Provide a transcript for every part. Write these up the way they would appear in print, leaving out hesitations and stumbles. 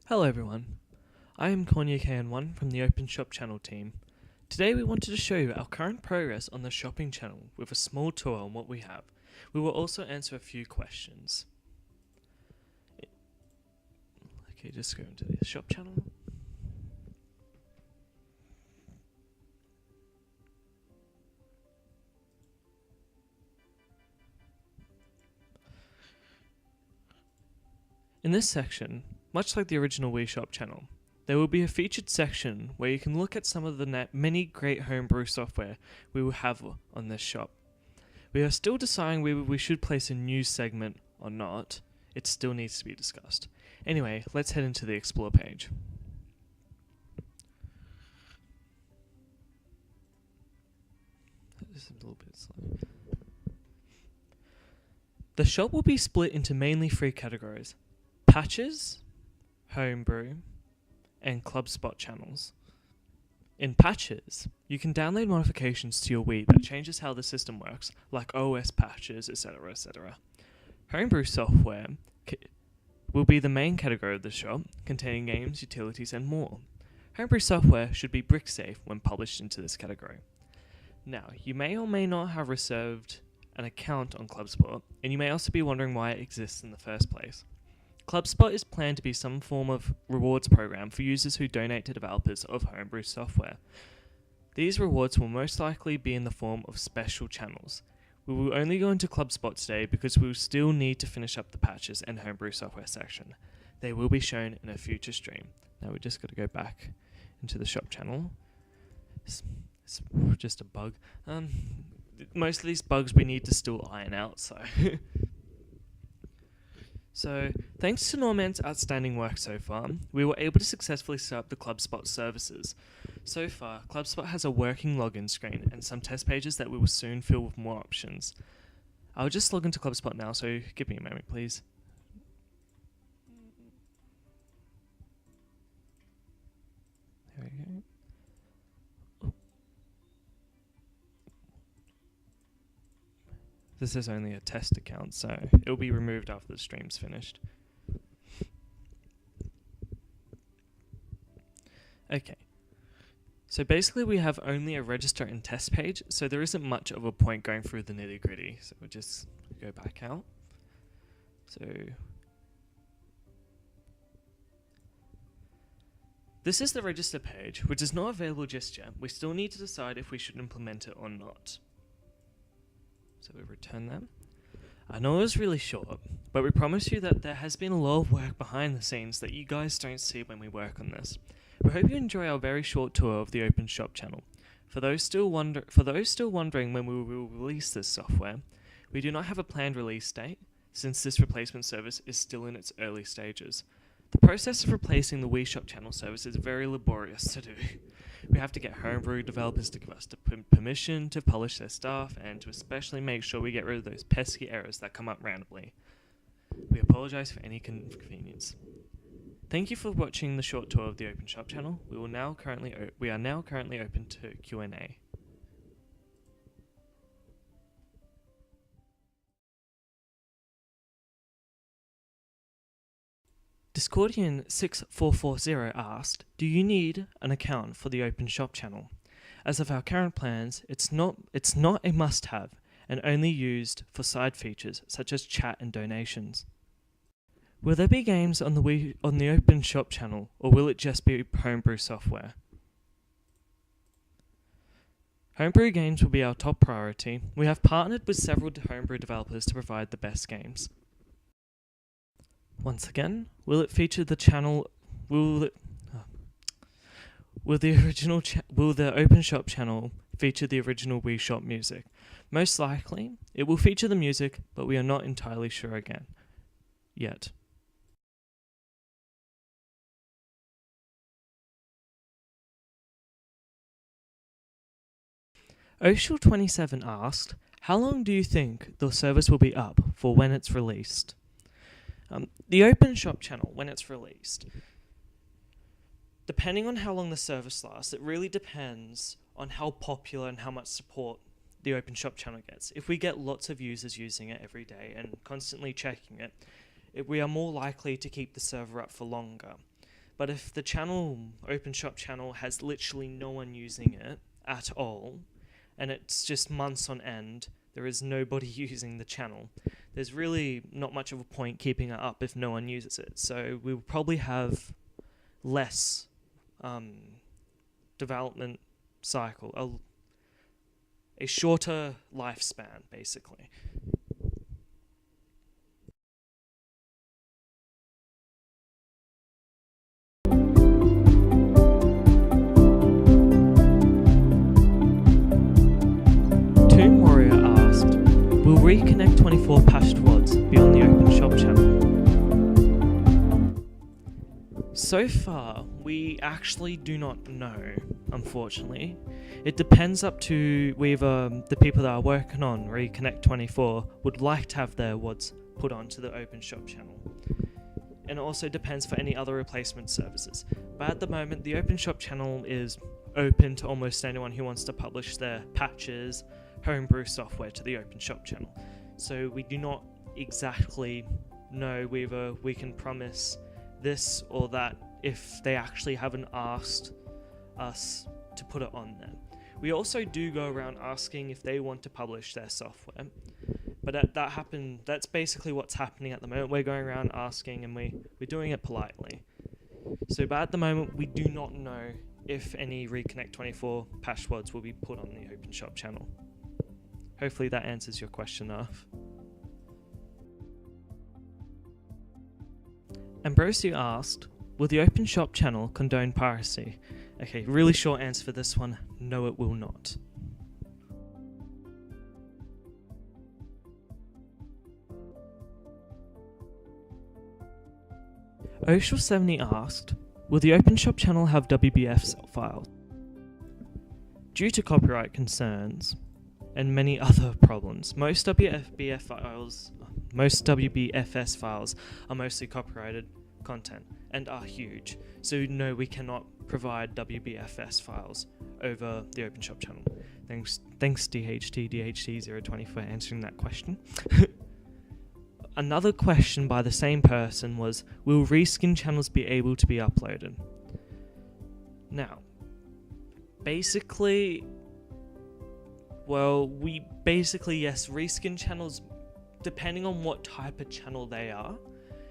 Hello everyone, I am Konya KN1 from the Open Shop channel team. Today we wanted to show you our current progress on the shopping channel with a small tour on what we have. We will also answer a few questions. Okay, just go into the shop channel. In this section, much like the original Wii Shop channel, there will be a featured section where you can look at some of the many great homebrew software we will have on this shop. We are still deciding whether we should place a news segment or not. It still needs to be discussed. Anyway, let's head into the Explore page. This is a little bit slow. The shop will be split into mainly three categories: patches, homebrew, and club spot channels. In patches, you can download modifications to your Wii that changes how the system works, like OS patches, etc, etc. Homebrew software will be the main category of the shop, containing games, utilities, and more. Homebrew software should be brick safe when published into this category. Now, you may or may not have reserved an account on ClubSpot, and you may also be wondering why it exists in the first place. ClubSpot is planned to be some form of rewards program for users who donate to developers of homebrew software. These rewards will most likely be in the form of special channels. We will only go into ClubSpot today because we will still need to finish up the patches and homebrew software section. They will be shown in a future stream. Now we just got to go back into the shop channel. It's just a bug. Most of these bugs we need to still iron out, so... So, thanks to Norman's outstanding work so far, we were able to successfully set up the ClubSpot services. So far, ClubSpot has a working login screen and some test pages that we will soon fill with more options. I'll just log into ClubSpot now, so give me a moment, please. There we go. This is only a test account, so it will be removed after the stream's finished. Okay. So basically we have only a register and test page, so there isn't much of a point going through the nitty gritty. So we'll just go back out. So this is the register page, which is not available just yet. We still need to decide if we should implement it or not. So we return them. I know it was really short, but we promise you that there has been a lot of work behind the scenes that you guys don't see when we work on this. We hope you enjoy our very short tour of the Open Shop channel. For those still wondering when we will release this software, we do not have a planned release date, since this replacement service is still in its early stages. The process of replacing the Wii Shop channel service is very laborious to do. We have to get homebrew developers to give us the permission to publish their stuff, and to especially make sure we get rid of those pesky errors that come up randomly. We apologize for any inconvenience. Thank you for watching the short tour of the Open Shop channel. We are now currently open to Q&A. Discordian6440 asked, do you need an account for the Open Shop channel? As of our current plans, it's not a must-have and only used for side features such as chat and donations. Will there be games on the Open Shop channel, or will it just be homebrew software? Homebrew games will be our top priority. We have partnered with several homebrew developers to provide the best games. Once again, will it feature the channel? Will the Open Shop channel feature the original Wii Shop music? Most likely, it will feature the music, but we are not entirely sure yet. Oshul27 asked, how long do you think the service will be up for when it's released? The Open Shop channel, when it's released, depending on how long the service lasts, it really depends on how popular and how much support the Open Shop channel gets. If we get lots of users using it every day and constantly checking it, we are more likely to keep the server up for longer. But if the channel, open shop channel, has literally no one using it at all, and it's just months on end, there is nobody using the channel, there's really not much of a point keeping it up if no one uses it. So we will probably have less development cycle, a shorter lifespan, basically. Tomb Warrior asked, will Reconnect 24 patched WODs be on the open shop channel? So far, we actually do not know, unfortunately. It depends up to whether the people that are working on Reconnect 24 would like to have their WODs put onto the open shop channel. And it also depends for any other replacement services. But at the moment, the open shop channel is open to almost anyone who wants to publish their patches, homebrew software to the open shop channel. So we do not exactly know whether we can promise this or that if they actually haven't asked us to put it on there. We also do go around asking if they want to publish their software, but that's basically what's happening at the moment. We're going around asking, and we're doing it politely. So, but at the moment, we do not know if any Reconnect 24 patch WODs will be put on the open shop channel. Hopefully that answers your question enough. Ambrosio asked, will the open shop channel condone piracy? Okay, really short answer for this one, no it will not. Oshel70 asked, will the open shop channel have WBF files? Due to copyright concerns and many other problems, most WBFS files are mostly copyrighted content and are huge. So no, we cannot provide WBFS files over the open shop channel. Thanks DHT020 for answering that question. Another question by the same person was, will reskin channels be able to be uploaded? Now, basically, yes, reskin channels, depending on what type of channel they are,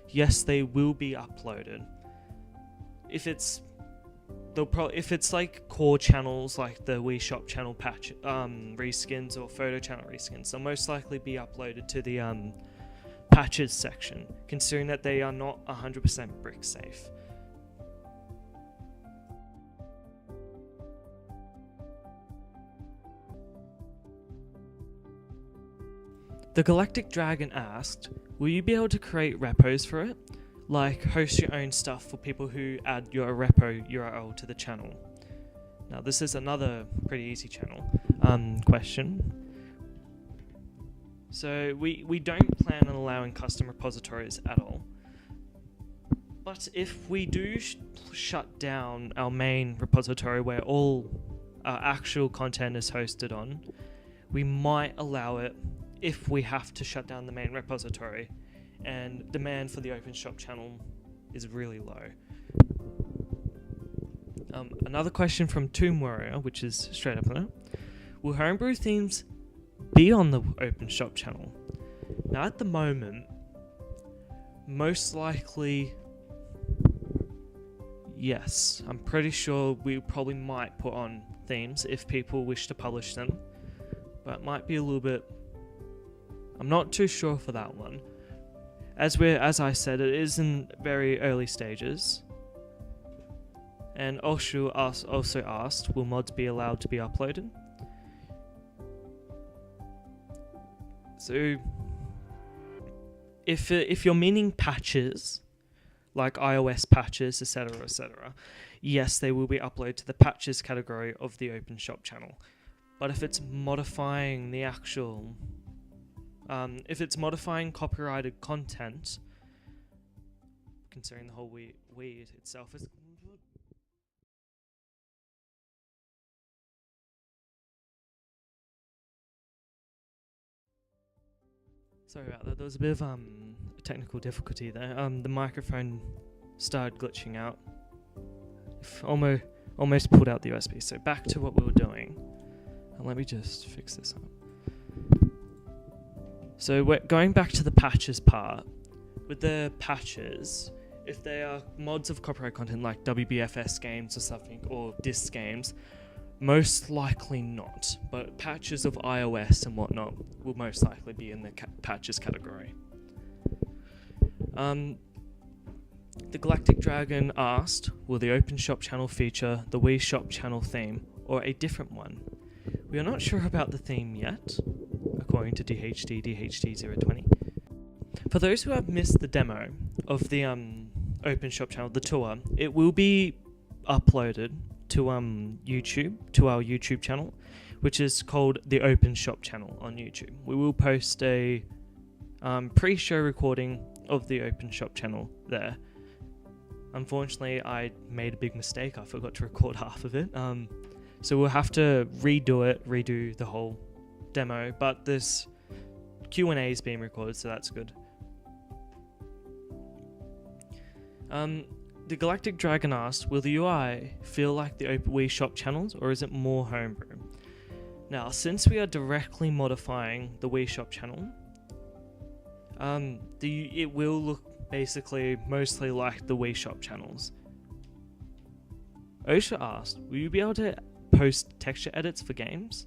yes, they will be uploaded. If it's like core channels, like the Wii Shop channel patch reskins or photo channel reskins, they'll most likely be uploaded to the patches section, considering that they are not 100% brick safe. The Galactic Dragon asked, will you be able to create repos for it? Like host your own stuff for people who add your repo URL to the channel? Now this is another pretty easy question. So we don't plan on allowing custom repositories at all. But if we do shut down our main repository where all our actual content is hosted on, we might allow it if we have to shut down the main repository and demand for the open shop channel is really low. Another question from Tomb Warrior, which is straight up on it. Will homebrew themes be on the open shop channel? Now at the moment, most likely yes. I'm pretty sure we probably might put on themes if people wish to publish them, but it might be a little bit, I'm not too sure for that one. As I said, it is in very early stages. And Oshu also asked, will mods be allowed to be uploaded? So, if you're meaning patches, like iOS patches, etc., yes, they will be uploaded to the patches category of the open shop channel. But if it's modifying the actual, if it's modifying copyrighted content, considering the whole Wii itself is... Sorry about that, there was a bit of technical difficulty there. The microphone started glitching out almost pulled out the USB. So back to what we were doing. And let me just fix this up. So we're going back to the patches part. With the patches, if they are mods of copyright content like WBFS games or something, or disc games, most likely not. But patches of iOS and whatnot will most likely be in the patches category. The Galactic Dragon asked, will the Open Shop channel feature the Wii Shop channel theme, or a different one? We are not sure about the theme yet, according to DHD020. For those who have missed the demo of the Open Shop channel, the tour, it will be uploaded to YouTube, to our YouTube channel, which is called the Open Shop channel on YouTube. We will post a pre-show recording of the Open Shop channel there. Unfortunately, I made a big mistake. I forgot to record half of it. So we'll have to redo the whole demo, but this Q&A is being recorded, so that's good. The Galactic Dragon asked, will the UI feel like the Open Wii Shop channels, or is it more homebrew? Now, since we are directly modifying the Wii Shop channel, it will look basically mostly like the Wii Shop channels. Osha asked, will you be able to post texture edits for games?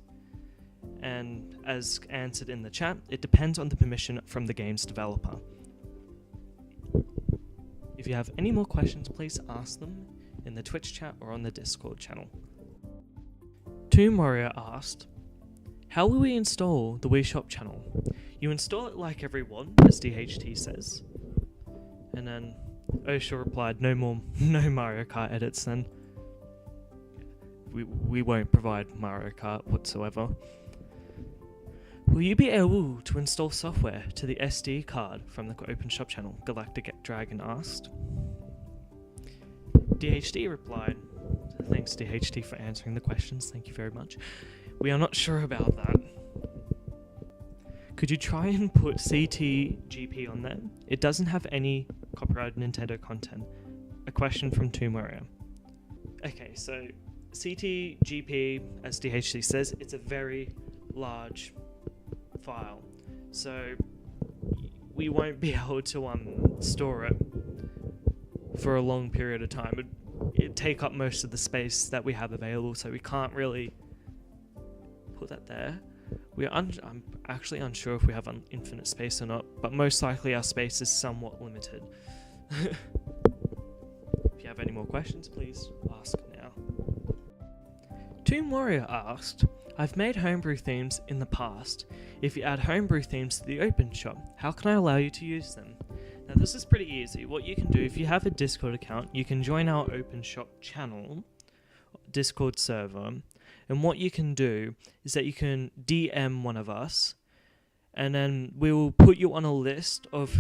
And as answered in the chat, it depends on the permission from the game's developer. If you have any more questions, please ask them in the Twitch chat or on the Discord channel. Tomb Warrior asked, how will we install the Wii Shop channel? You install it like everyone, as DHT says. And then Osha replied, no Mario Kart edits then. We won't provide Mario Kart whatsoever. Will you be able to install software to the SD card from the Open Shop channel? Galactic Dragon asked. DHD replied, thanks DHD for answering the questions, thank you very much. We are not sure about that. Could you try and put CTGP on there? It doesn't have any copyrighted Nintendo content. A question from Tomb Warrior. Okay, so CTGP, as DHD says, it's a very large file, so we won't be able to store it for a long period of time. It'd take up most of the space that we have available, so we can't really put that there. I'm actually unsure if we have infinite space or not, but most likely our space is somewhat limited. If you have any more questions, please ask now. Tomb Warrior asked, I've made homebrew themes in the past. If you add homebrew themes to the Open Shop, how can I allow you to use them? Now this is pretty easy. What you can do, if you have a Discord account, you can join our Open Shop channel, Discord server, and what you can do is that you can DM one of us, and then we will put you on a list of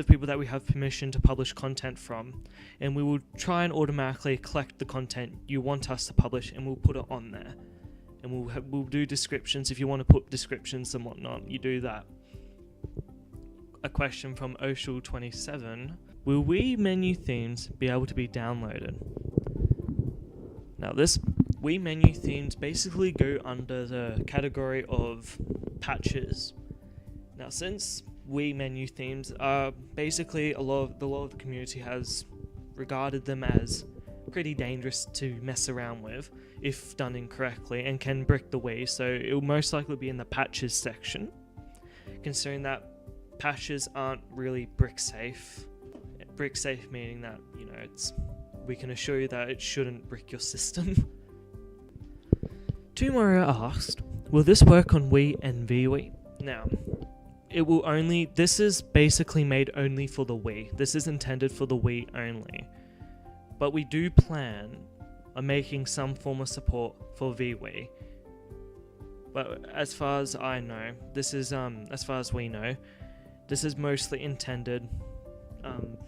people that we have permission to publish content from, and we will try and automatically collect the content you want us to publish, and we'll put it on there. And we'll do descriptions. If you want to put descriptions and whatnot, you do that. A question from Oshul27. Will Wii menu themes be able to be downloaded? Now this Wii menu themes basically go under the category of patches. Now since Wii menu themes are basically a lot of the community has regarded them as pretty dangerous to mess around with if done incorrectly and can brick the Wii, so it will most likely be in the patches section, considering that patches aren't really brick safe. Brick safe meaning that, you know, we can assure you that it shouldn't brick your system. Tomb Warrior asked, will this work on Wii and VWii? Now, this is basically made only for the Wii. This is intended for the Wii only. But we do plan on making some form of support for VWii. But as far as I know, as far as we know, this is mostly intended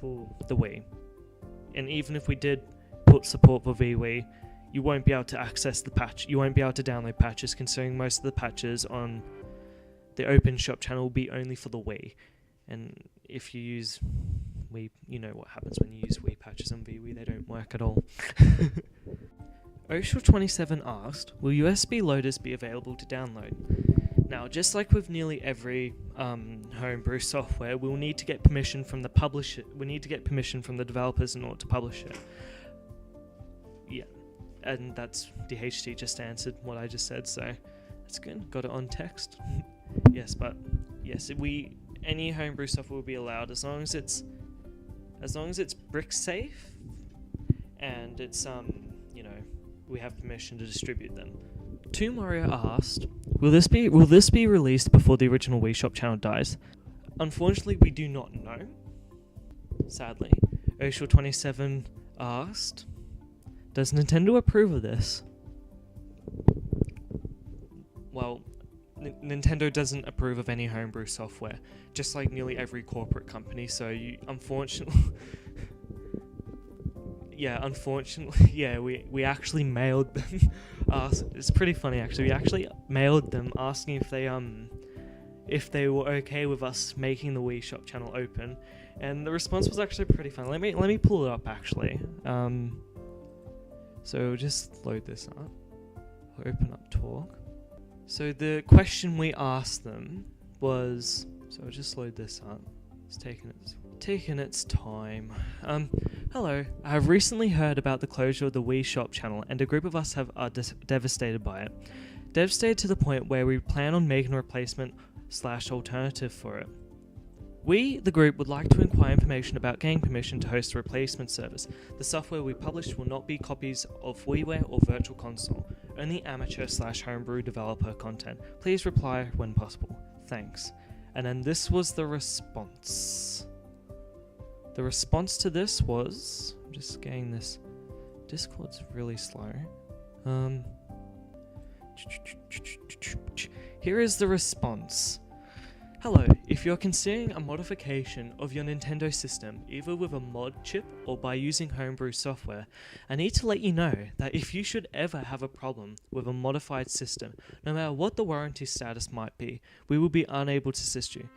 for the Wii. And even if we did put support for VWii, you won't be able to access the patch. You won't be able to download patches, considering most of the patches on the Open Shop channel will be only for the Wii. And if you use you know what happens when you use Wii patches on VWii, they don't work at all. Oshel27 asked, will USB loaders be available to download? Now, just like with nearly every homebrew software, we'll need to get permission from the publisher. We need to get permission from the developers in order to publish it. Yeah, and that's DHT just answered what I just said, so that's good. Got it on text. Yes, but yes, any homebrew software will be allowed as long as it's brick safe and it's we have permission to distribute them. Two Mario asked, will this be released before the original Wii Shop channel dies? Unfortunately, we do not know. Sadly. Oshel27 asked, does Nintendo approve of this? Well, Nintendo doesn't approve of any homebrew software, just like nearly every corporate company, so unfortunately, we actually mailed them. It's pretty funny actually. We actually mailed them asking if they were okay with us making the Wii Shop channel open, and the response was actually pretty funny. Let me pull it up actually. So just load this up. Open up Talk. So the question we asked them was, so I'll just load this up. It's taking its time. Hello, I have recently heard about the closure of the Wii Shop channel, and a group of us are devastated by it. Devastated to the point where we plan on making a replacement/alternative for it. We, the group, would like to inquire information about getting permission to host a replacement service. The software we publish will not be copies of WiiWare or Virtual Console, only amateur/homebrew developer content. Please reply when possible. Thanks. And then this was the response. The response to this was, I'm just getting this, Discord's really slow. Here is the response. Hello, if you're considering a modification of your Nintendo system, either with a mod chip or by using homebrew software, I need to let you know that if you should ever have a problem with a modified system, no matter what the warranty status might be, we will be unable to assist you.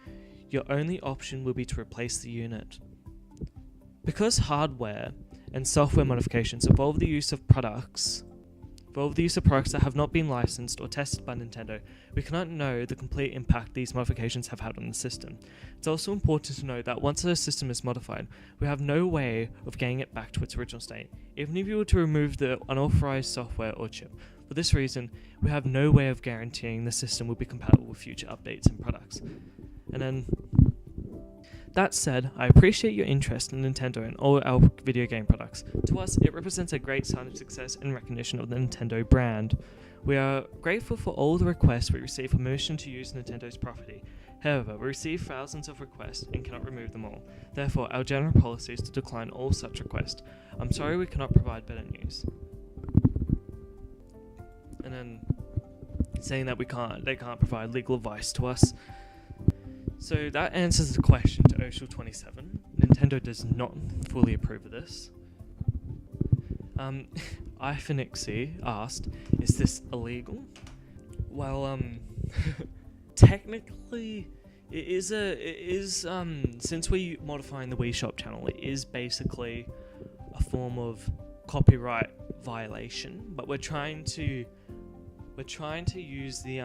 Your only option will be to replace the unit. Because hardware and software modifications involve the use of products that have not been licensed or tested by Nintendo, we cannot know the complete impact these modifications have had on the system. It's also important to note that once a system is modified, we have no way of getting it back to its original state, even if you were to remove the unauthorized software or chip. For this reason, we have no way of guaranteeing the system will be compatible with future updates and products. And then, that said, I appreciate your interest in Nintendo and all our video game products. To us, it represents a great sign of success and recognition of the Nintendo brand. We are grateful for all the requests we receive for permission to use Nintendo's property. However, we receive thousands of requests and cannot remove them all. Therefore, our general policy is to decline all such requests. I'm sorry we cannot provide better news. And then, saying that they can't provide legal advice to us. So that answers the question to Oshel27. Nintendo does not fully approve of this. Ifinixie asked, is this illegal? Well, technically, it is, since we're modifying the Wii Shop channel, it is basically a form of copyright violation, but we're trying to use the,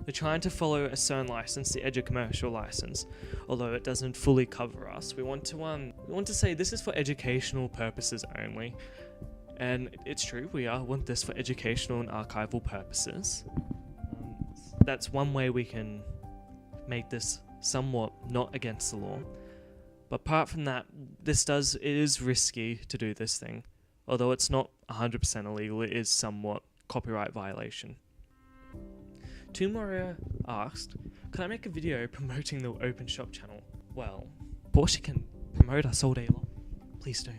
we're trying to follow a certain license, the Edge commercial license, although it doesn't fully cover us. We want to say this is for educational purposes only, and it's true. We want this for educational and archival purposes. That's one way we can make this somewhat not against the law. But apart from that, it is risky to do this thing. Although it's not 100% illegal, it is somewhat copyright violation. Tumoria asked, can I make a video promoting the Open Shop channel? Well, Porsche can promote us all day long. Please do.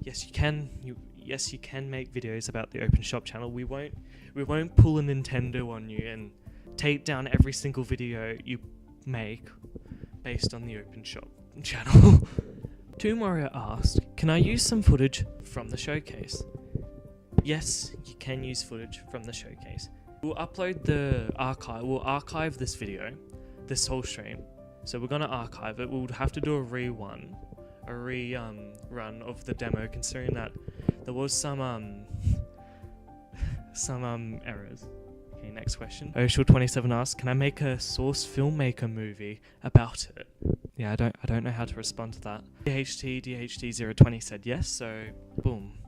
Yes, you can. Yes, you can make videos about the Open Shop channel. We won't pull a Nintendo on you and take down every single video you make based on the Open Shop channel. Tumoria asked, can I use some footage from the showcase? Yes, you can use footage from the showcase. We'll upload the archive. We'll archive this video, this whole stream, So we're gonna archive it. We'll have to do a run of the demo, considering that there was some errors. Okay, next question. Oshul27 asks, can I make a source filmmaker movie about it? Yeah, I don't know how to respond to that. DHT020 said yes, so boom.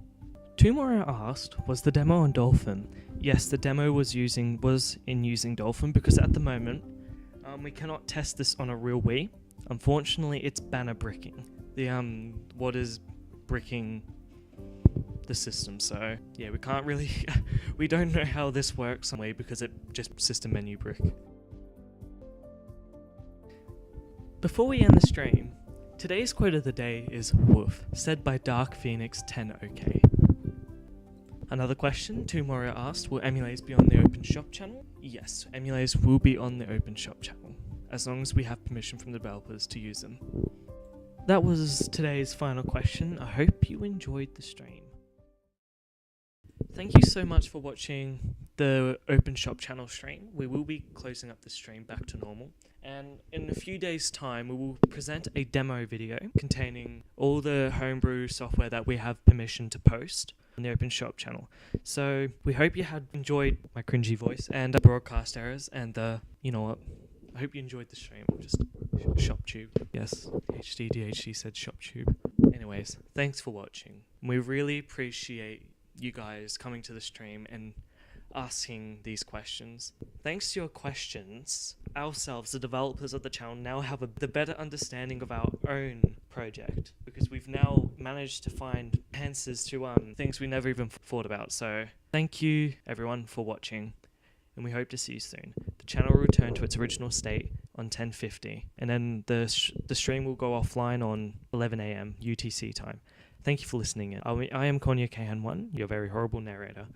Tomorrow asked, was the demo on Dolphin? Yes, the demo was in using Dolphin, because at the moment we cannot test this on a real Wii. Unfortunately, it's banner bricking. The what is bricking the system, so yeah, we can't really we don't know how this works on Wii because it just system menu brick. Before we end the stream, today's quote of the day is woof, said by Dark Phoenix 10OK. Another question, Tomorrow asked, will emulators be on the Open Shop channel? Yes, emulators will be on the Open Shop channel, as long as we have permission from the developers to use them. That was today's final question. I hope you enjoyed the stream. Thank you so much for watching the Open Shop channel stream. We will be closing up the stream back to normal, and in a few days' time we will present a demo video containing all the homebrew software that we have permission to post on the Open Shop channel. So we hope you had enjoyed my cringy voice and broadcast errors, and you know what, I hope you enjoyed the stream. Just ShopTube. Yes, DHT said ShopTube. Anyways, thanks for watching. We really appreciate you guys coming to the stream and asking these questions. Thanks to your questions, ourselves, the developers of the channel, now have the better understanding of our own project, because we've now managed to find answers to things we never even thought about. So thank you everyone for watching, and we hope to see you soon. The channel will return to its original state on 10:50, and then the stream will go offline on 11 AM UTC time. Thank you for listening in. I am Konya Kahan1, your very horrible narrator.